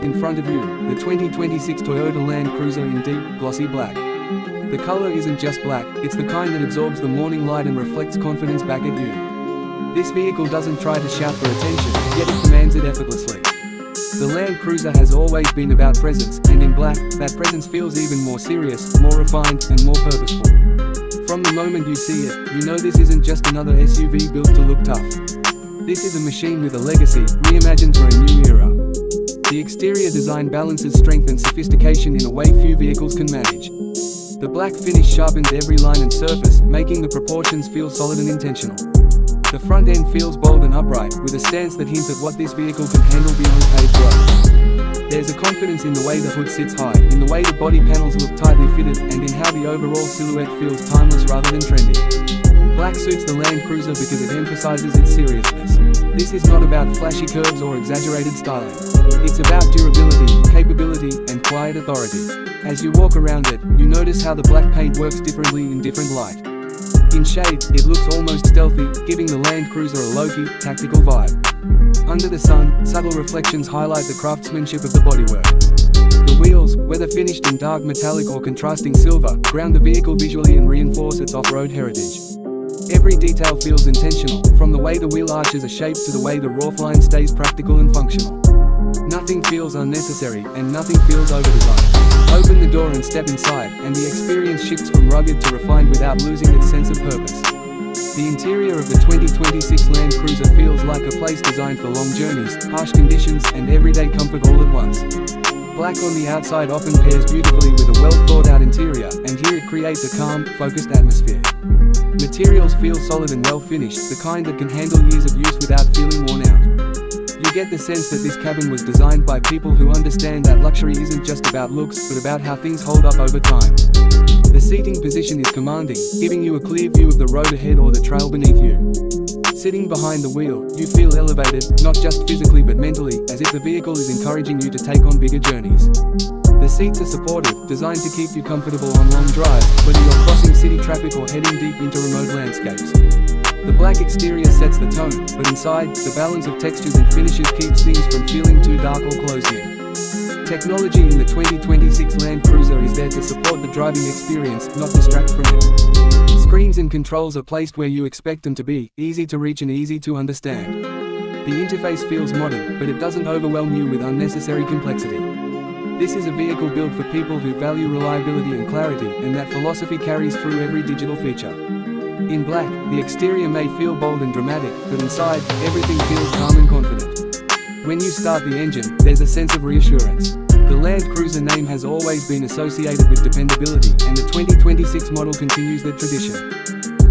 In front of you, the 2026 Toyota Land Cruiser in deep, glossy black. The color isn't just black, it's the kind that absorbs the morning light and reflects confidence back at you. This vehicle doesn't try to shout for attention, yet it commands it effortlessly. The Land Cruiser has always been about presence, and in black, that presence feels even more serious, more refined, and more purposeful. From the moment you see it, you know this isn't just another SUV built to look tough. This is a machine with a legacy, reimagined for a new era. The exterior design balances strength and sophistication in a way few vehicles can manage. The black finish sharpens every line and surface, making the proportions feel solid and intentional. The front end feels bold and upright, with a stance that hints at what this vehicle can handle beyond paved roads. There's a confidence in the way the hood sits high, in the way the body panels look tightly fitted, and in how the overall silhouette feels timeless rather than trendy. Black suits the Land Cruiser because it emphasizes its seriousness. This is not about flashy curves or exaggerated styling. It's about durability, capability, and quiet authority. As you walk around it, you notice how the black paint works differently in different light. In shade, it looks almost stealthy, giving the Land Cruiser a low-key, tactical vibe. Under the sun, subtle reflections highlight the craftsmanship of the bodywork. The wheels, whether finished in dark metallic or contrasting silver, ground the vehicle visually and reinforce its off-road heritage. Every detail feels intentional, from the way the wheel arches are shaped to the way the roofline stays practical and functional. Nothing feels unnecessary, and nothing feels over-designed. Open the door and step inside, and the experience shifts from rugged to refined without losing its sense of purpose. The interior of the 2026 Land Cruiser feels like a place designed for long journeys, harsh conditions, and everyday comfort all at once. Black on the outside often pairs beautifully with a well-thought-out interior, and here it creates a calm, focused atmosphere. Materials feel solid and well-finished, the kind that can handle years of use without feeling worn out. You get the sense that this cabin was designed by people who understand that luxury isn't just about looks, but about how things hold up over time. The seating position is commanding, giving you a clear view of the road ahead or the trail beneath you. Sitting behind the wheel, you feel elevated, not just physically but mentally, as if the vehicle is encouraging you to take on bigger journeys. The seats are supportive, designed to keep you comfortable on long drives, whether you're crossing city traffic or heading deep into remote landscapes. The black exterior sets the tone, but inside, the balance of textures and finishes keeps things from feeling too dark or closed in. Technology in the 2026 Land Cruiser is there to support the driving experience, not distract from it. Screens and controls are placed where you expect them to be, easy to reach and easy to understand. The interface feels modern, but it doesn't overwhelm you with unnecessary complexity. This is a vehicle built for people who value reliability and clarity, and that philosophy carries through every digital feature. In black, the exterior may feel bold and dramatic, but inside, everything feels calm and confident. When you start the engine, there's a sense of reassurance. The Land Cruiser name has always been associated with dependability, and the 2026 model continues that tradition.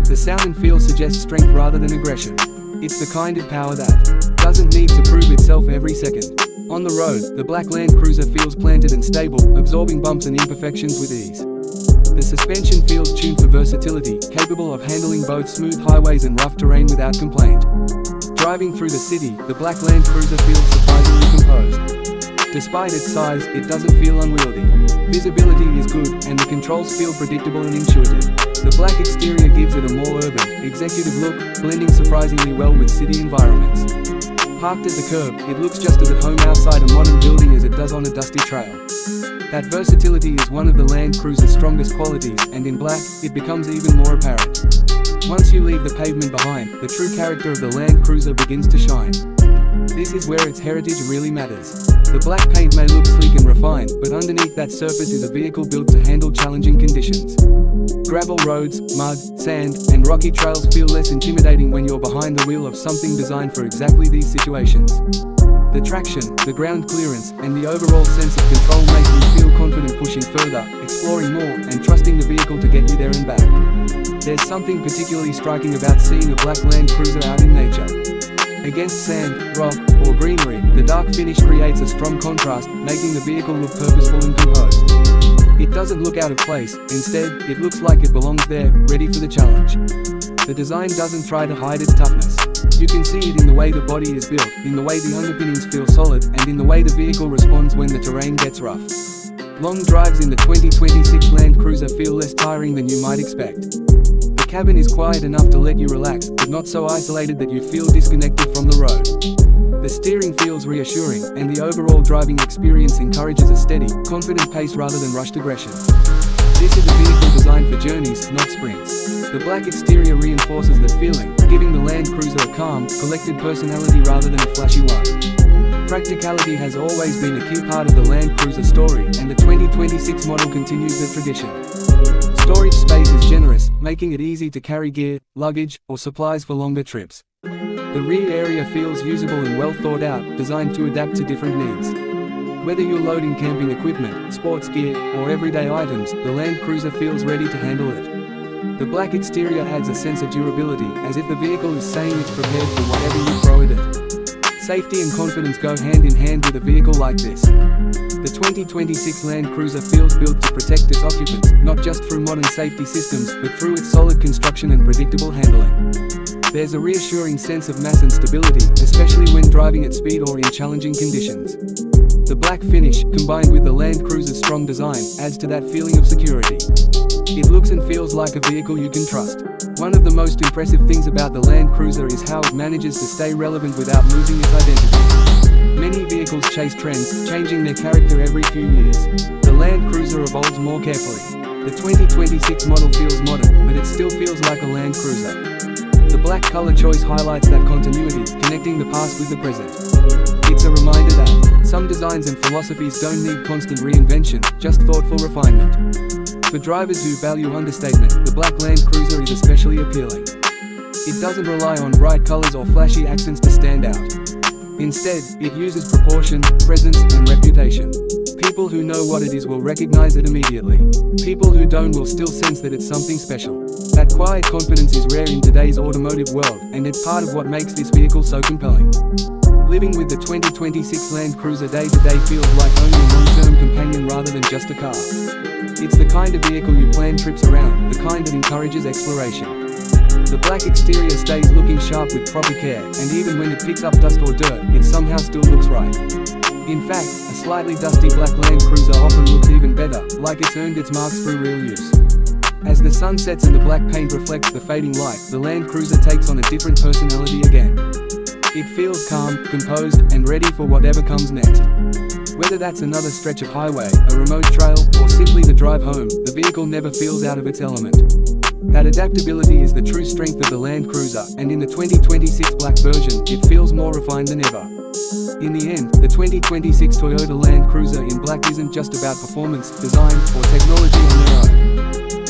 The sound and feel suggest strength rather than aggression. It's the kind of power that doesn't need to prove itself every second. On the road, the black Land Cruiser feels planted and stable, absorbing bumps and imperfections with ease. The suspension feels tuned for versatility, capable of handling both smooth highways and rough terrain without complaint. Driving through the city, the black Land Cruiser feels surprisingly composed. Despite its size, it doesn't feel unwieldy. Visibility is good, and the controls feel predictable and intuitive. The black exterior gives it a more urban, executive look, blending surprisingly well with city environments. Parked at the curb, it looks just as at home outside a modern building as it does on a dusty trail. That versatility is one of the Land Cruiser's strongest qualities, and in black, it becomes even more apparent. Once you leave the pavement behind, the true character of the Land Cruiser begins to shine. This is where its heritage really matters. The black paint may look sleek and refined, but underneath that surface is a vehicle built to handle challenging conditions. Gravel roads, mud, sand, and rocky trails feel less intimidating when you're behind the wheel of something designed for exactly these situations. The traction, the ground clearance, and the overall sense of control make you feel confident pushing further, exploring more, and trusting the vehicle to get you there and back. There's something particularly striking about seeing a black Land Cruiser out in nature. Against sand, rock, or greenery, the dark finish creates a strong contrast, making the vehicle look purposeful and composed. It doesn't look out of place, instead, it looks like it belongs there, ready for the challenge. The design doesn't try to hide its toughness. You can see it in the way the body is built, in the way the underpinnings feel solid, and in the way the vehicle responds when the terrain gets rough. Long drives in the 2026 Land Cruiser feel less tiring than you might expect. The cabin is quiet enough to let you relax, but not so isolated that you feel disconnected from the road. The steering feels reassuring, and the overall driving experience encourages a steady, confident pace rather than rushed aggression. This is a vehicle designed for journeys, not sprints. The black exterior reinforces that feeling, giving the Land Cruiser a calm, collected personality rather than a flashy one. Practicality has always been a key part of the Land Cruiser story, and the 2026 model continues the tradition. Storage space is generous, making it easy to carry gear, luggage, or supplies for longer trips. The rear area feels usable and well thought out, designed to adapt to different needs. Whether you're loading camping equipment, sports gear, or everyday items, the Land Cruiser feels ready to handle it. The black exterior adds a sense of durability, as if the vehicle is saying it's prepared for whatever you throw at it. Safety and confidence go hand in hand with a vehicle like this. The 2026 Land Cruiser feels built to protect its occupants, not just through modern safety systems, but through its solid construction and predictable handling. There's a reassuring sense of mass and stability, especially when driving at speed or in challenging conditions. The black finish, combined with the Land Cruiser's strong design, adds to that feeling of security. It looks and feels like a vehicle you can trust. One of the most impressive things about the Land Cruiser is how it manages to stay relevant without losing its identity. Many vehicles chase trends, changing their character every few years. The Land Cruiser evolves more carefully. The 2026 model feels modern, but it still feels like a Land Cruiser. The black color choice highlights that continuity, connecting the past with the present. It's a reminder that some designs and philosophies don't need constant reinvention, just thoughtful refinement. For drivers who value understatement, the black Land Cruiser is especially appealing. It doesn't rely on bright colors or flashy accents to stand out. Instead, it uses proportion, presence, and reputation. People who know what it is will recognize it immediately. People who don't will still sense that it's something special. That quiet confidence is rare in today's automotive world, and it's part of what makes this vehicle so compelling. Living with the 2026 Land Cruiser day to day feels like owning a long-term companion rather than just a car. It's the kind of vehicle you plan trips around, the kind that encourages exploration. The black exterior stays looking sharp with proper care, and even when it picks up dust or dirt, it somehow still looks right. In fact, a slightly dusty black Land Cruiser often looks even better, like it's earned its marks through real use. As the sun sets and the black paint reflects the fading light, the Land Cruiser takes on a different personality again. It feels calm, composed, and ready for whatever comes next. Whether that's another stretch of highway, a remote trail, or simply the drive home, the vehicle never feels out of its element. That adaptability is the true strength of the Land Cruiser, and in the 2026 black version, it feels more refined than ever. In the end, the 2026 Toyota Land Cruiser in black isn't just about performance, design, or technology on their own.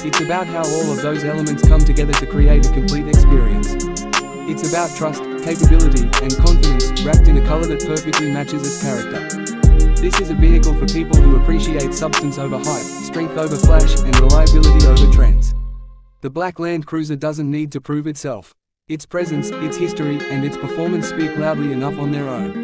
It's about how all of those elements come together to create a complete experience. It's about trust, capability, and confidence, wrapped in a color that perfectly matches its character. This is a vehicle for people who appreciate substance over hype, strength over flash, and reliability over trends. The black Land Cruiser doesn't need to prove itself. Its presence, its history, and its performance speak loudly enough on their own.